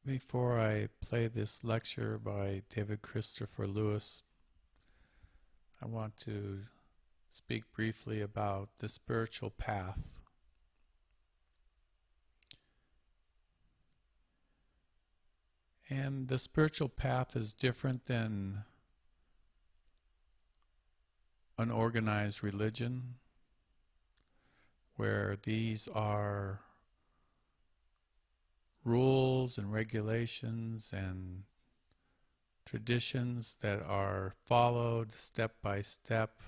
Before I play this lecture by David Christopher Lewis, I want to speak briefly about the spiritual path. And the spiritual path is different than an organized religion, where these are rules and regulations and traditions that are followed step by step.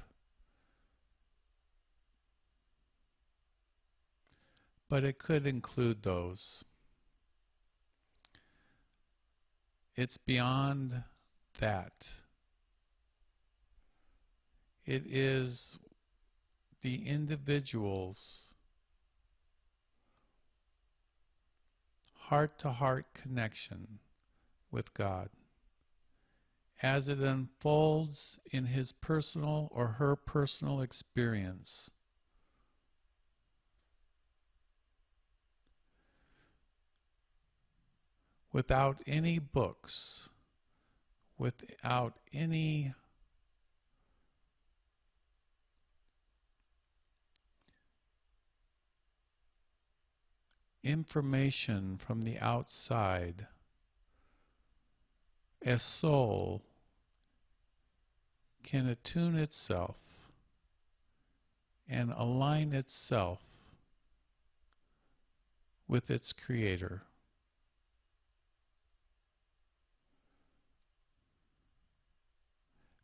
But it could include those. It's beyond that. It is the individual's heart-to-heart connection with God as it unfolds in his personal or her personal experience. Without any books, without any information from the outside, a soul can attune itself and align itself with its Creator.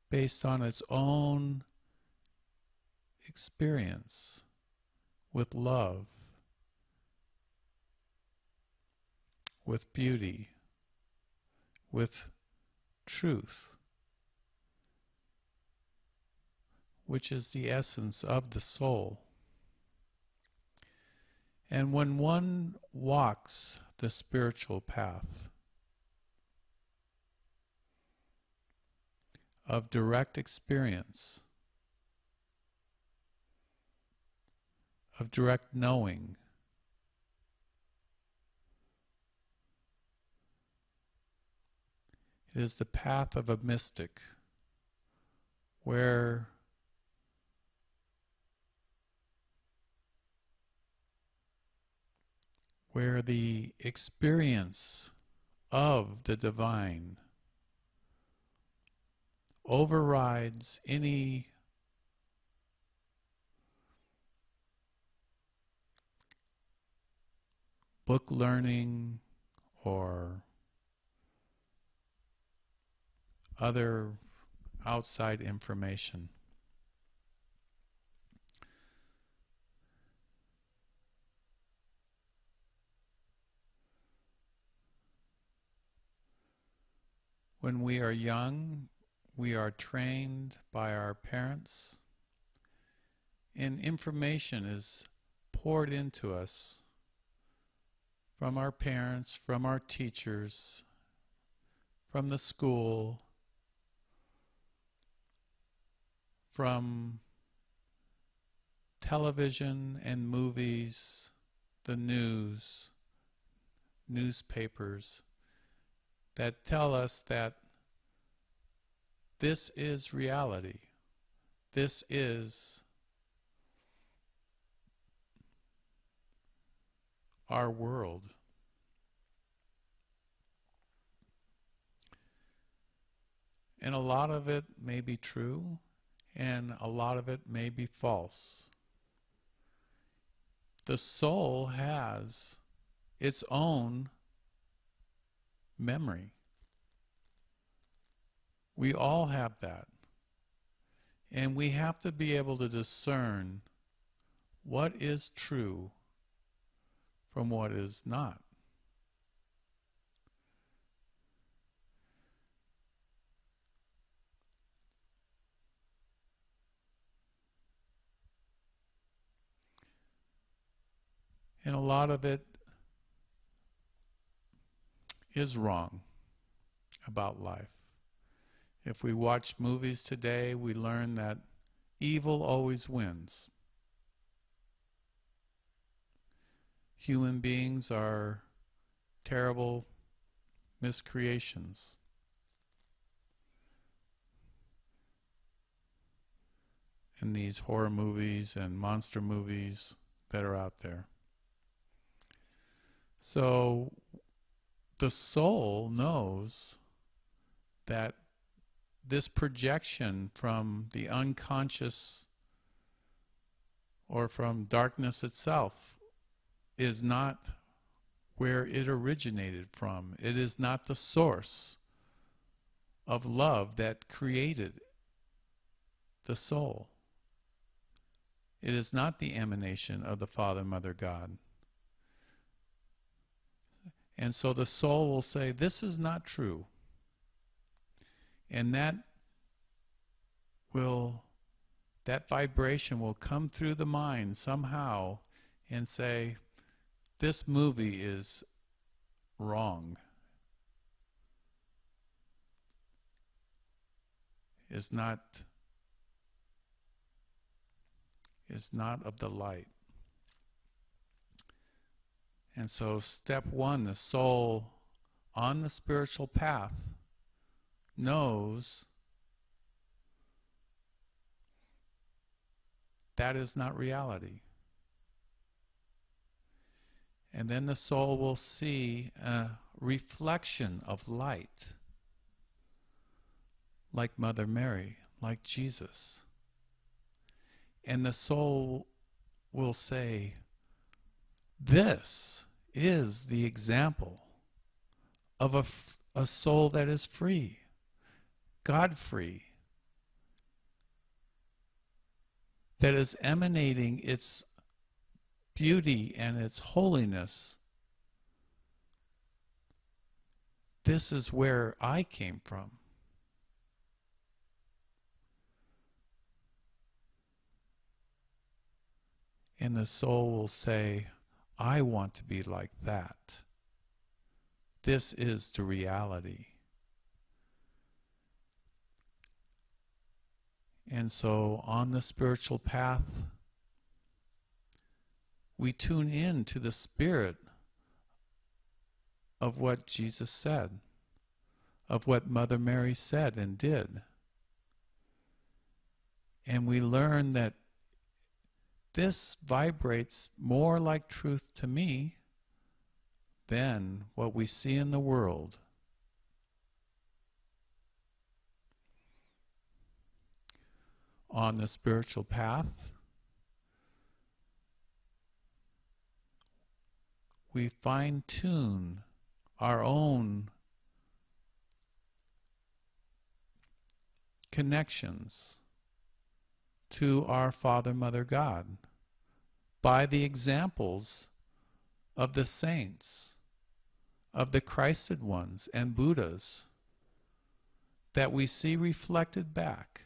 Based on its own experience with love, with beauty, with truth, which is the essence of the soul. And when one walks the spiritual path of direct experience, of direct knowing, it is the path of a mystic, where the experience of the divine overrides any book learning or other outside information. When we are young, we are trained by our parents, and information is poured into us from our parents, from our teachers, from the school, from television and movies, the news, newspapers, that tell us that this is reality. This is our world. And a lot of it may be true, and a lot of it may be false. The soul has its own memory. We all have that. And we have to be able to discern what is true from what is not. And a lot of it is wrong about life. If we watch movies today, we learn that evil always wins. Human beings are terrible miscreations. In these horror movies and monster movies that are out there. So the soul knows that this projection from the unconscious or from darkness itself is not where it originated from. It is not the source of love that created the soul. It is not the emanation of the Father, Mother, God. And so the soul will say, this is not true. And that vibration will come through the mind somehow and say, this movie is wrong. Is not of the light. And so step one, the soul on the spiritual path knows that is not reality. And then the soul will see a reflection of light, like Mother Mary, like Jesus. And the soul will say, this is the example of a soul that is free, God-free, that is emanating its beauty and its holiness. This is where I came from. And the soul will say, I want to be like that. This is the reality. And so on the spiritual path, we tune in to the spirit of what Jesus said, of what Mother Mary said and did. And we learn that this vibrates more like truth to me than what we see in the world. On the spiritual path, we fine-tune our own connections to our Father, Mother, God by the examples of the saints, of the Christed ones and Buddhas that we see reflected back,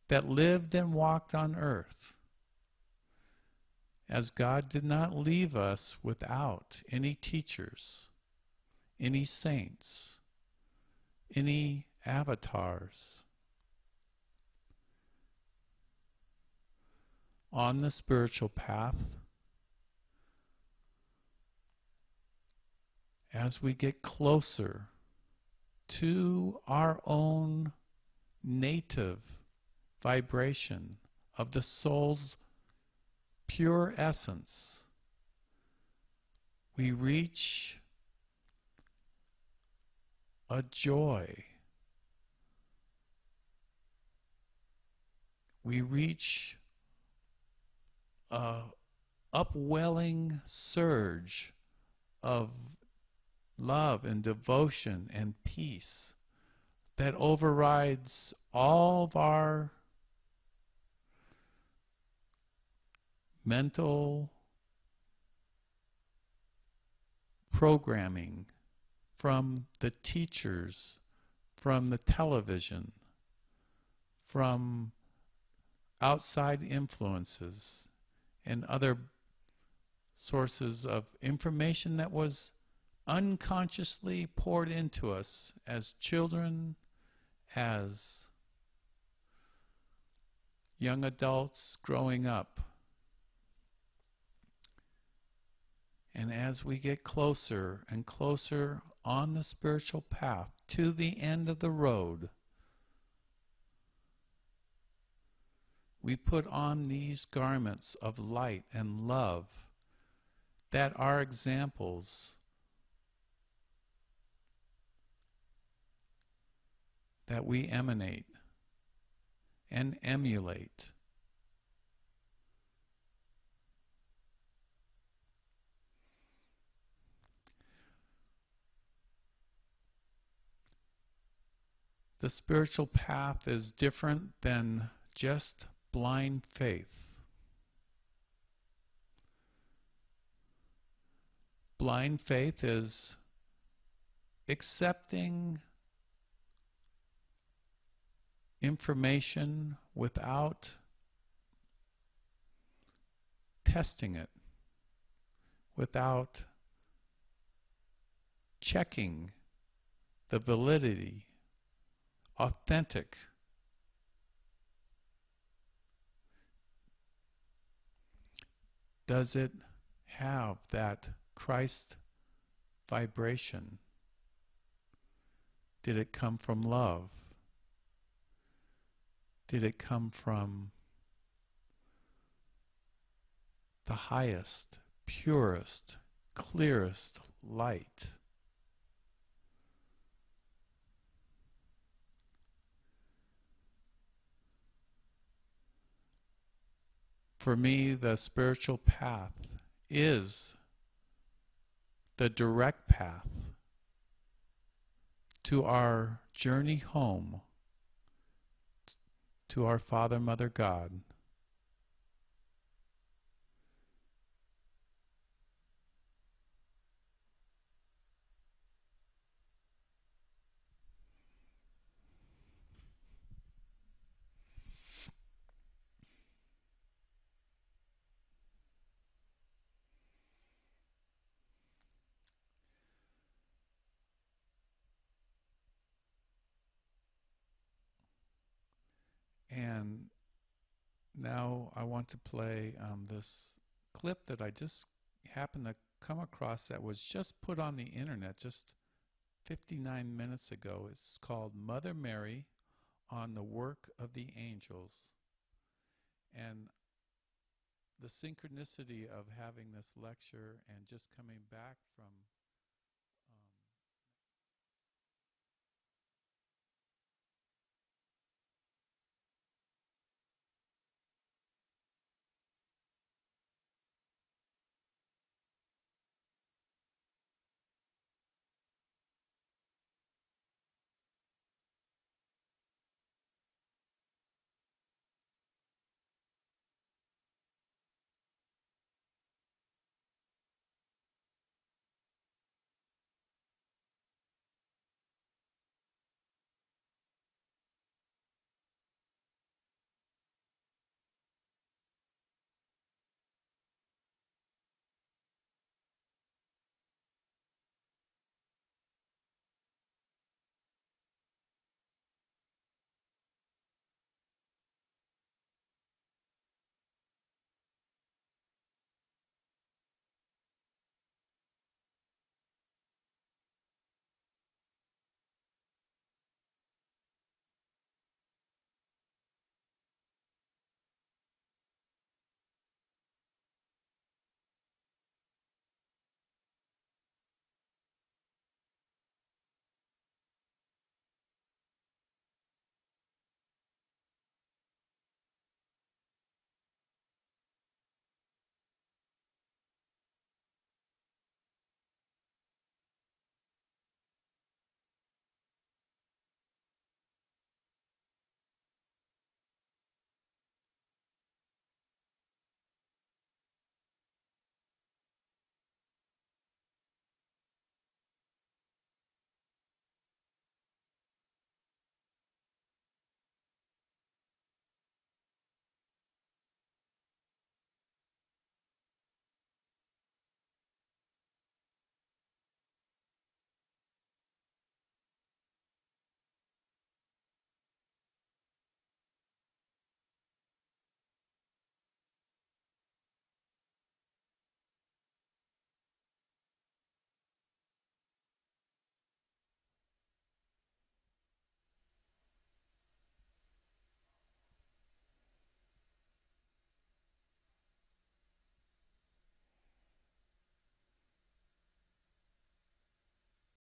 that lived and walked on earth, as God did not leave us without any teachers, any saints, any avatars. On the spiritual path, as we get closer to our own native vibration of the soul's pure essence, we reach a joy. We reach a upwelling surge of love and devotion and peace that overrides all of our mental programming from the teachers, from the television, from outside influences and other sources of information that was unconsciously poured into us as children, as young adults growing up. And as we get closer and closer on the spiritual path to the end of the road, we put on these garments of light and love that are examples that we emanate and emulate. The spiritual path is different than just blind faith. Blind faith is accepting information without testing it, without checking the validity, authentic. Does it have that Christ vibration? Did it come from love? Did it come from the highest, purest, clearest light? For me, the spiritual path is the direct path to our journey home, to our Father, Mother, God. And now I want to play this clip that I just happened to come across that was just put on the internet just 59 minutes ago. It's called Mother Mary on the Work of the Angels. And the synchronicity of having this lecture and just coming back from